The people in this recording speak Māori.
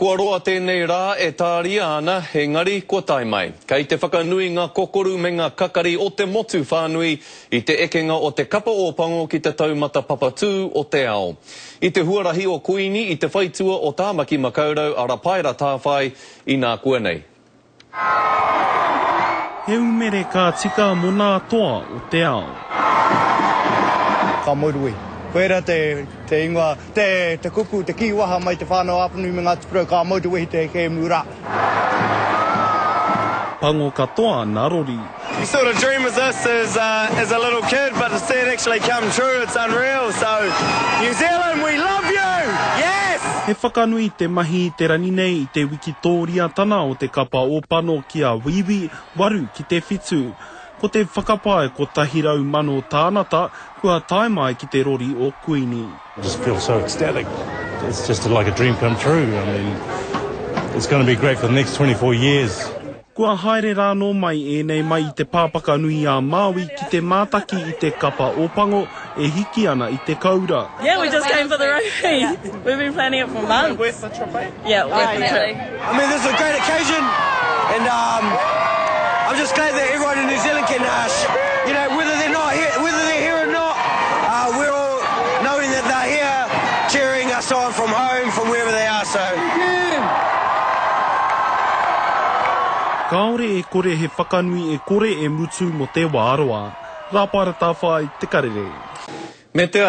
Kua roa tēnei rā e tāria ana he ngari kua tai mai. Kei te whakanui ngā kokoru me ngā kakari o te motu whānui i te ekenga o te kapa o pango ki te taumata papatū o te ao. I te huarahi o Kuini i te whaitua o Tāmaki Makaurau ara paira tāwhai i nā kua nei. He umere ka tika mona toa o te ao. Ka moirui. Koera te ingoa, te kuku, te kiwaha mai te whānau apanui me ngā tupurau, ka moirui te ke mura. Pango katoa narori. You sort of dream of this as a little kid, but to see it actually come true, it's unreal. So, New Zealand, we love you! Yes! He whakanui te mahi i te rani nei i te Wikitoria tana o te kapa o pano ki a Wiwi, waru ki te whitu. Ko te whakapae ko tahirau mano tānata, kua tae mai ki te rori o Kuini. I just feel so ecstatic. It's just like a dream come true. I mean, it's going to be great for the next 24 years. Kua haere rāno mai nei mai i te pāpaka nui a Māui ki te mātaki i te kapa o pango e hiki ana i te kaura. Yeah, we just came for the rugby. We've been planning it for months. Worth the trip, eh? Yeah, worth the trip. I mean, this is a great occasion, and I'm just glad that everyone in New Zealand can, you know, whether they're here or not, we're all knowing that they're here, cheering us on from home, from wherever they are. So. Kāore e kore he whakanui e kore e mutu mo te wāroa. Rāpara tāwhai te karere. Me te